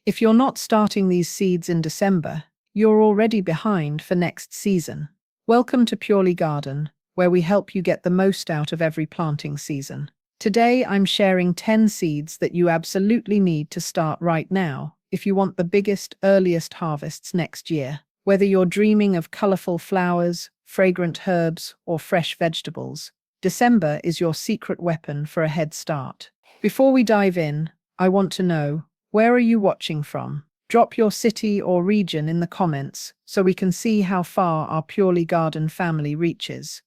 If you're not starting these seeds in December, you're already behind for next season. Welcome to Purely Garden, where we help you get the most out of every planting season. Today, I'm sharing 10 seeds that you absolutely need to start right now if you want the biggest, earliest harvests next year. Whether you're dreaming of colorful flowers, fragrant herbs, or fresh vegetables, December is your secret weapon for a head start. Before we dive in, I want to know, where are you watching from? Drop your city or region in the comments so we can see how far our Purely Garden family reaches.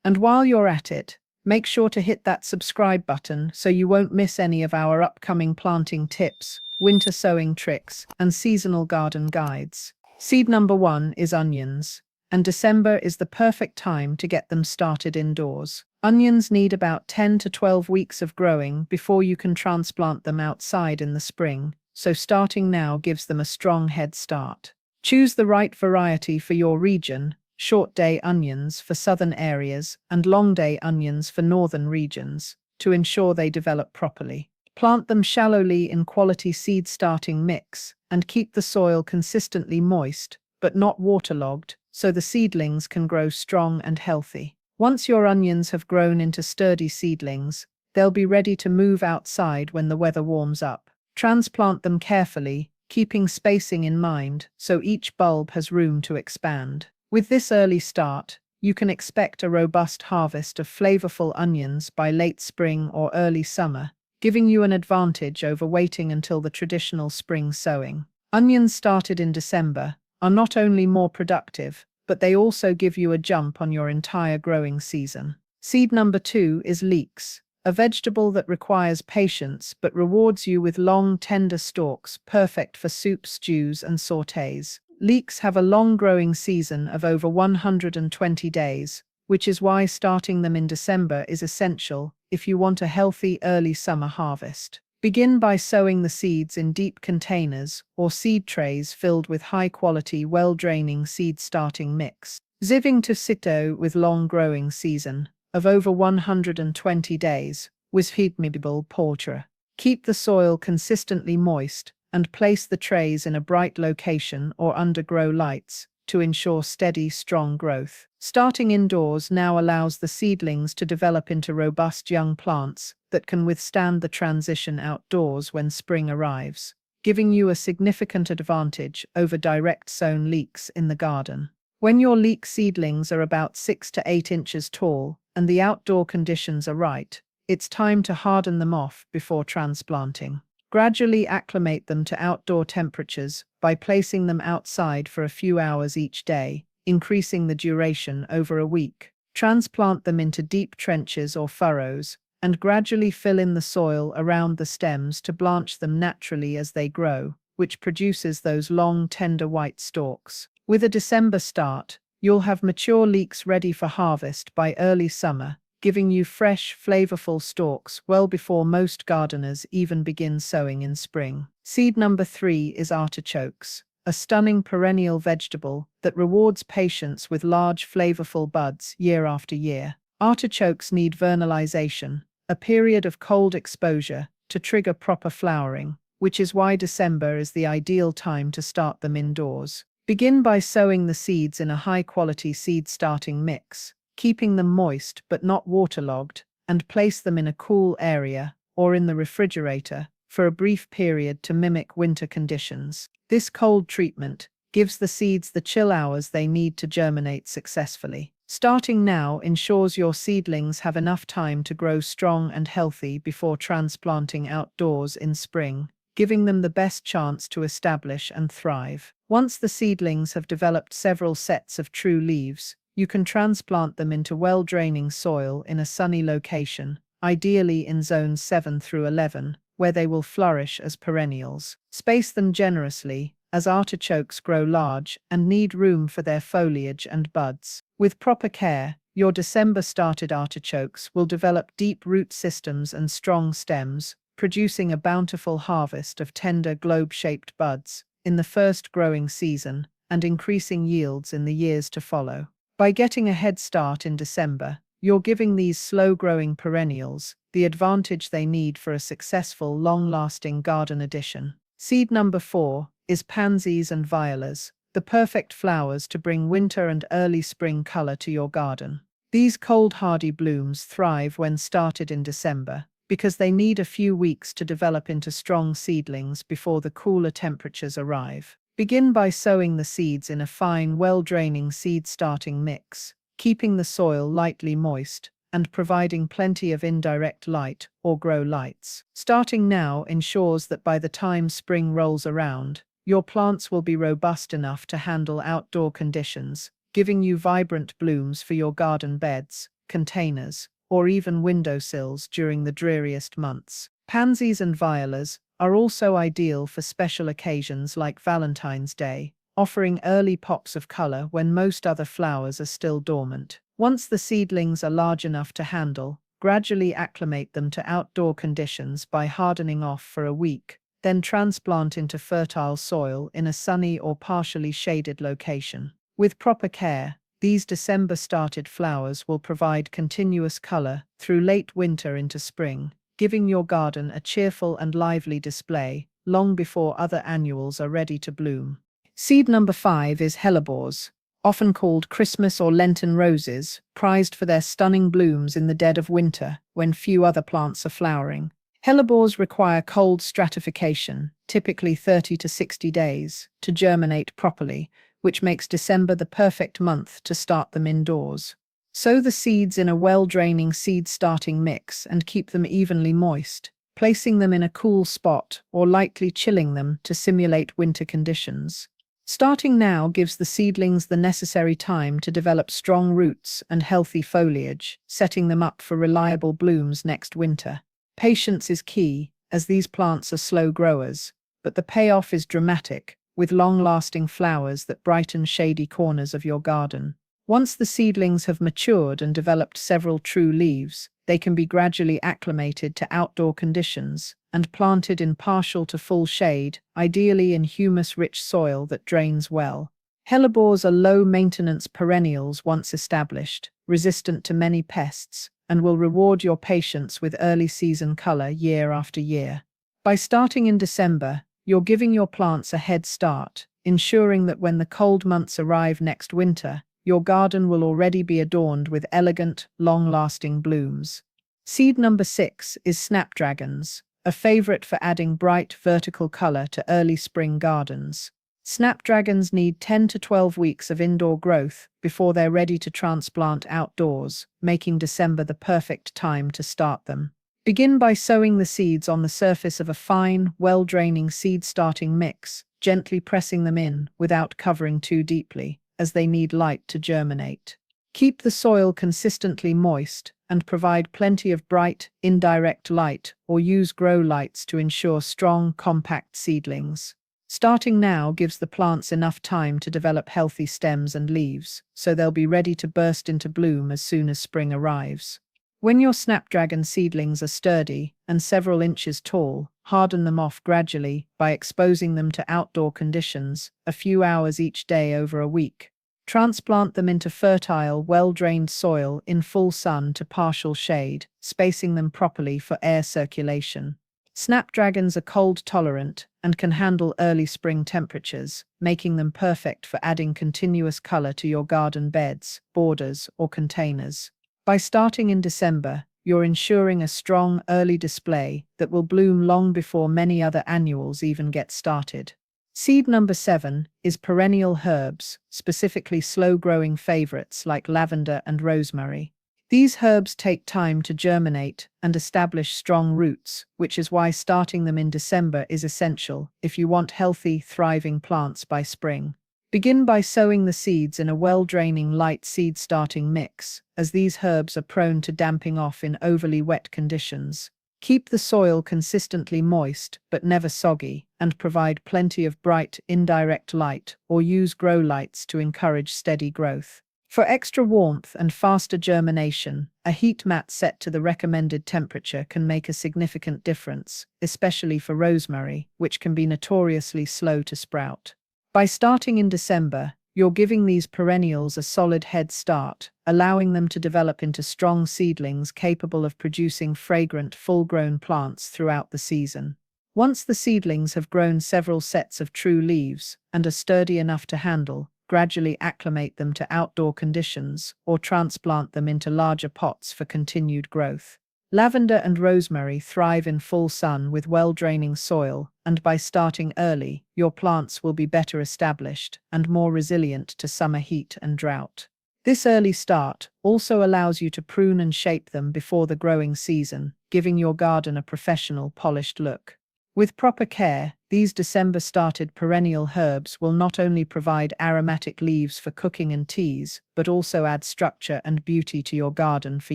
And while you're at it, make sure to hit that subscribe button so you won't miss any of our upcoming planting tips, winter sowing tricks, and seasonal garden guides. Seed number 1 is onions, and December is the perfect time to get them started indoors. Onions need about 10 to 12 weeks of growing before you can transplant them outside in the spring, so starting now gives them a strong head start. Choose the right variety for your region: short-day onions for southern areas and long-day onions for northern regions, to ensure they develop properly. Plant them shallowly in quality seed starting mix and keep the soil consistently moist, but not waterlogged, so the seedlings can grow strong and healthy. Once your onions have grown into sturdy seedlings, they'll be ready to move outside when the weather warms up. Transplant them carefully, keeping spacing in mind so each bulb has room to expand. With this early start, you can expect a robust harvest of flavorful onions by late spring or early summer, giving you an advantage over waiting until the traditional spring sowing. Onions started in December are not only more productive, but they also give you a jump on your entire growing season. Seed number 2 is leeks, a vegetable that requires patience but rewards you with long, tender stalks, perfect for soups, stews, and sautés. Leeks have a long growing season of over 120 days, which is why starting them in December is essential if you want a healthy early summer harvest. Begin by sowing the seeds in deep containers or seed trays filled with high-quality, well-draining seed starting mix. Ziving to sito with long growing season of over 120 days with feedmibble portra. Keep the soil consistently moist and place the trays in a bright location or under grow lights to ensure steady, strong growth. Starting indoors now allows the seedlings to develop into robust young plants that can withstand the transition outdoors when spring arrives, giving you a significant advantage over direct sown leeks in the garden. When your leek seedlings are about 6 to 8 inches tall and the outdoor conditions are right, it's time to harden them off before transplanting. Gradually acclimate them to outdoor temperatures by placing them outside for a few hours each day, increasing the duration over a week. Transplant them into deep trenches or furrows, and gradually fill in the soil around the stems to blanch them naturally as they grow, which produces those long, tender white stalks. With a December start, you'll have mature leeks ready for harvest by early summer, giving you fresh, flavorful stalks well before most gardeners even begin sowing in spring. Seed number 3 is artichokes, a stunning perennial vegetable that rewards patience with large, flavorful buds year after year. Artichokes need vernalization, a period of cold exposure, to trigger proper flowering, which is why December is the ideal time to start them indoors. Begin by sowing the seeds in a high-quality seed starting mix, keeping them moist but not waterlogged, and place them in a cool area or in the refrigerator for a brief period to mimic winter conditions. This cold treatment gives the seeds the chill hours they need to germinate successfully. Starting now ensures your seedlings have enough time to grow strong and healthy before transplanting outdoors in spring, giving them the best chance to establish and thrive. Once the seedlings have developed several sets of true leaves, you can transplant them into well-draining soil in a sunny location, ideally in zones 7 through 11, where they will flourish as perennials. Space them generously, as artichokes grow large and need room for their foliage and buds. With proper care, your December-started artichokes will develop deep root systems and strong stems, producing a bountiful harvest of tender globe-shaped buds in the first growing season and increasing yields in the years to follow. By getting a head start in December, you're giving these slow-growing perennials the advantage they need for a successful, long-lasting garden addition. Seed number 4 is pansies and violas, the perfect flowers to bring winter and early spring color to your garden. These cold hardy blooms thrive when started in December because they need a few weeks to develop into strong seedlings before the cooler temperatures arrive. Begin by sowing the seeds in a fine, well-draining seed-starting mix, keeping the soil lightly moist and providing plenty of indirect light or grow lights. Starting now ensures that by the time spring rolls around, your plants will be robust enough to handle outdoor conditions, giving you vibrant blooms for your garden beds, containers, or even windowsills during the dreariest months. Pansies and violas are also ideal for special occasions like Valentine's Day, offering early pops of color when most other flowers are still dormant. Once the seedlings are large enough to handle, gradually acclimate them to outdoor conditions by hardening off for a week, then transplant into fertile soil in a sunny or partially shaded location. With proper care, these December-started flowers will provide continuous color through late winter into spring, giving your garden a cheerful and lively display long before other annuals are ready to bloom. Seed number 5 is hellebores, often called Christmas or Lenten roses, prized for their stunning blooms in the dead of winter when few other plants are flowering. Hellebores require cold stratification, typically 30 to 60 days, to germinate properly, which makes December the perfect month to start them indoors. Sow the seeds in a well-draining seed-starting mix and keep them evenly moist, placing them in a cool spot or lightly chilling them to simulate winter conditions. Starting now gives the seedlings the necessary time to develop strong roots and healthy foliage, setting them up for reliable blooms next winter. Patience is key, as these plants are slow growers, but the payoff is dramatic, with long-lasting flowers that brighten shady corners of your garden. Once the seedlings have matured and developed several true leaves, they can be gradually acclimated to outdoor conditions and planted in partial to full shade, ideally in humus-rich soil that drains well. Hellebores are low-maintenance perennials once established, resistant to many pests, and will reward your patience with early season color year after year. By starting in December, you're giving your plants a head start, ensuring that when the cold months arrive next winter, your garden will already be adorned with elegant, long-lasting blooms. Seed number 6 is snapdragons, a favorite for adding bright, vertical color to early spring gardens. Snapdragons need 10 to 12 weeks of indoor growth before they're ready to transplant outdoors, making December the perfect time to start them. Begin by sowing the seeds on the surface of a fine, well-draining seed-starting mix, gently pressing them in without covering too deeply, as they need light to germinate. Keep the soil consistently moist and provide plenty of bright, indirect light or use grow lights to ensure strong, compact seedlings. Starting now gives the plants enough time to develop healthy stems and leaves, so they'll be ready to burst into bloom as soon as spring arrives. When your snapdragon seedlings are sturdy and several inches tall, harden them off gradually by exposing them to outdoor conditions a few hours each day over a week. Transplant them into fertile, well-drained soil in full sun to partial shade, spacing them properly for air circulation. Snapdragons are cold-tolerant and can handle early spring temperatures, making them perfect for adding continuous color to your garden beds, borders, or containers. By starting in December, you're ensuring a strong early display that will bloom long before many other annuals even get started. Seed number 7 is perennial herbs, specifically slow-growing favorites like lavender and rosemary. These herbs take time to germinate and establish strong roots, which is why starting them in December is essential if you want healthy, thriving plants by spring. Begin by sowing the seeds in a well-draining light seed-starting mix, as these herbs are prone to damping off in overly wet conditions. Keep the soil consistently moist but never soggy, and provide plenty of bright, indirect light or use grow lights to encourage steady growth. For extra warmth and faster germination, a heat mat set to the recommended temperature can make a significant difference, especially for rosemary, which can be notoriously slow to sprout. By starting in December, you're giving these perennials a solid head start, allowing them to develop into strong seedlings capable of producing fragrant, full-grown plants throughout the season. Once the seedlings have grown several sets of true leaves and are sturdy enough to handle, gradually acclimate them to outdoor conditions or transplant them into larger pots for continued growth. Lavender and rosemary thrive in full sun with well-draining soil, and by starting early, your plants will be better established and more resilient to summer heat and drought. This early start also allows you to prune and shape them before the growing season, giving your garden a professional, polished look. With proper care, these December-started perennial herbs will not only provide aromatic leaves for cooking and teas, but also add structure and beauty to your garden for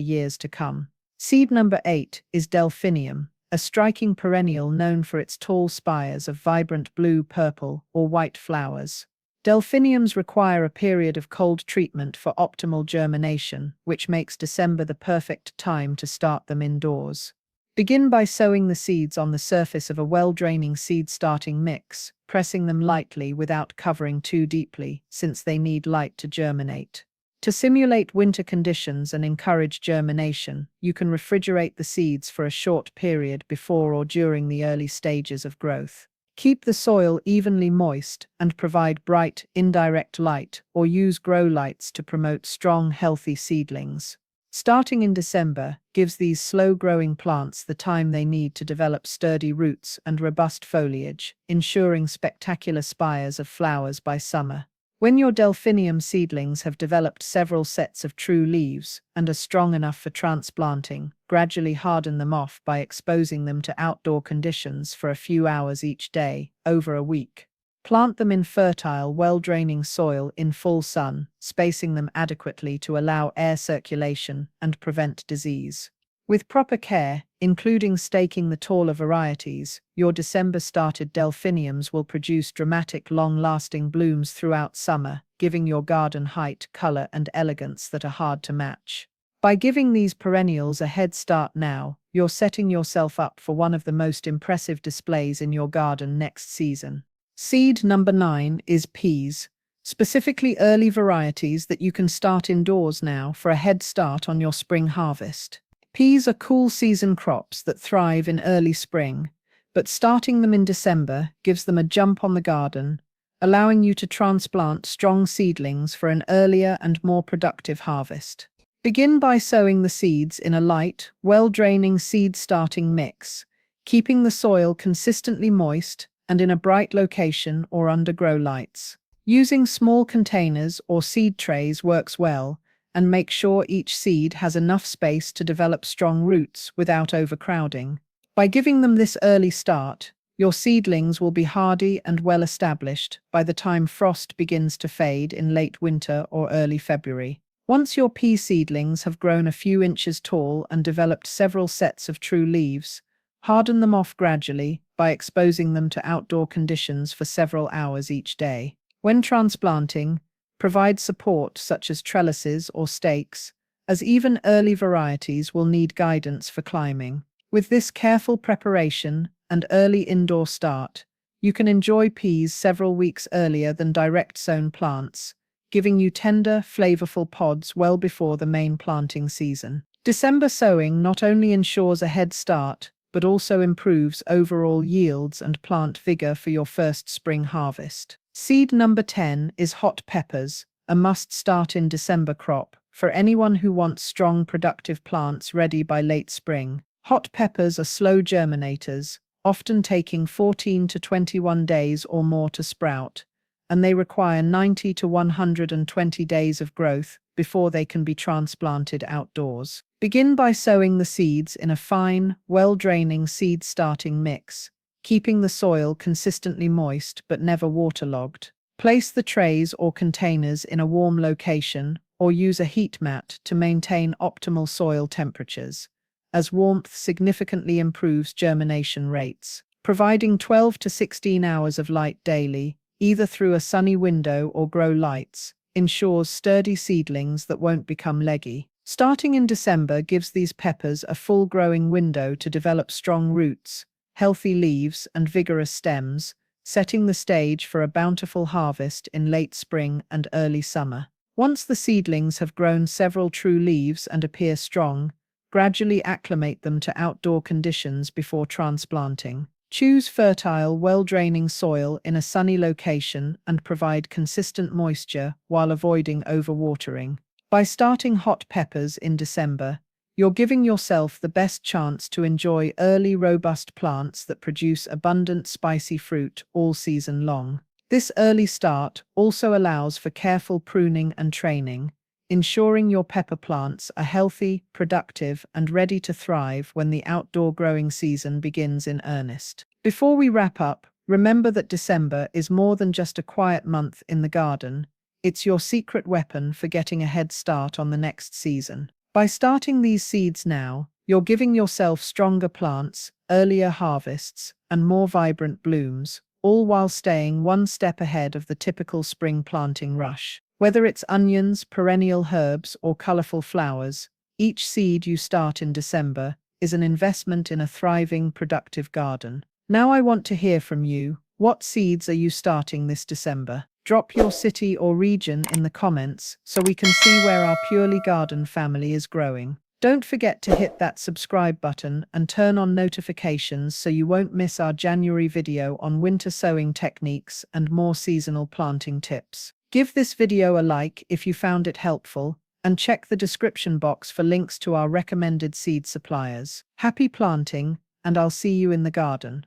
years to come. Seed number 8 is delphinium, a striking perennial known for its tall spires of vibrant blue, purple, or white flowers. Delphiniums require a period of cold treatment for optimal germination, which makes December the perfect time to start them indoors. Begin by sowing the seeds on the surface of a well-draining seed-starting mix, pressing them lightly without covering too deeply, since they need light to germinate. To simulate winter conditions and encourage germination, you can refrigerate the seeds for a short period before or during the early stages of growth. Keep the soil evenly moist and provide bright, indirect light, or use grow lights to promote strong, healthy seedlings. Starting in December gives these slow-growing plants the time they need to develop sturdy roots and robust foliage, ensuring spectacular spires of flowers by summer. When your delphinium seedlings have developed several sets of true leaves and are strong enough for transplanting, gradually harden them off by exposing them to outdoor conditions for a few hours each day, over a week. Plant them in fertile, well-draining soil in full sun, spacing them adequately to allow air circulation and prevent disease. With proper care, including staking the taller varieties, your December-started delphiniums will produce dramatic, long-lasting blooms throughout summer, giving your garden height, color, and elegance that are hard to match. By giving these perennials a head start now, you're setting yourself up for one of the most impressive displays in your garden next season. Seed number 9 is peas, specifically early varieties that you can start indoors now for a head start on your spring harvest. Peas are cool season crops that thrive in early spring, but starting them in December gives them a jump on the garden, allowing you to transplant strong seedlings for an earlier and more productive harvest. Begin by sowing the seeds in a light, well-draining seed-starting mix, keeping the soil consistently moist and in a bright location or under grow lights. Using small containers or seed trays works well, and make sure each seed has enough space to develop strong roots without overcrowding. By giving them this early start, your seedlings will be hardy and well established by the time frost begins to fade in late winter or early February. Once your pea seedlings have grown a few inches tall and developed several sets of true leaves, harden them off gradually by exposing them to outdoor conditions for several hours each day. When transplanting, provide support such as trellises or stakes, as even early varieties will need guidance for climbing. With this careful preparation and early indoor start, you can enjoy peas several weeks earlier than direct-sown plants, giving you tender, flavorful pods well before the main planting season. December sowing not only ensures a head start, but also improves overall yields and plant vigor for your first spring harvest. Seed number 10 is hot peppers, a must-start in December crop for anyone who wants strong, productive plants ready by late spring. Hot peppers are slow germinators, often taking 14 to 21 days or more to sprout, and they require 90 to 120 days of growth before they can be transplanted outdoors. Begin by sowing the seeds in a fine, well-draining seed-starting mix, keeping the soil consistently moist but never waterlogged. Place the trays or containers in a warm location or use a heat mat to maintain optimal soil temperatures, as warmth significantly improves germination rates. Providing 12 to 16 hours of light daily, either through a sunny window or grow lights, ensures sturdy seedlings that won't become leggy. Starting in December gives these peppers a full growing window to develop strong roots, healthy leaves, and vigorous stems, setting the stage for a bountiful harvest in late spring and early summer. Once the seedlings have grown several true leaves and appear strong, gradually acclimate them to outdoor conditions before transplanting. Choose fertile, well-draining soil in a sunny location and provide consistent moisture while avoiding overwatering. By starting hot peppers in December, you're giving yourself the best chance to enjoy early, robust plants that produce abundant, spicy fruit all season long. This early start also allows for careful pruning and training, ensuring your pepper plants are healthy, productive, and ready to thrive when the outdoor growing season begins in earnest. Before we wrap up, remember that December is more than just a quiet month in the garden. It's your secret weapon for getting a head start on the next season. By starting these seeds now, you're giving yourself stronger plants, earlier harvests, and more vibrant blooms, all while staying one step ahead of the typical spring planting rush. Whether it's onions, perennial herbs, or colorful flowers, each seed you start in December is an investment in a thriving, productive garden. Now I want to hear from you. What seeds are you starting this December? Drop your city or region in the comments so we can see where our Purely Garden family is growing. Don't forget to hit that subscribe button and turn on notifications so you won't miss our January video on winter sowing techniques and more seasonal planting tips. Give this video a like if you found it helpful, and check the description box for links to our recommended seed suppliers. Happy planting, and I'll see you in the garden.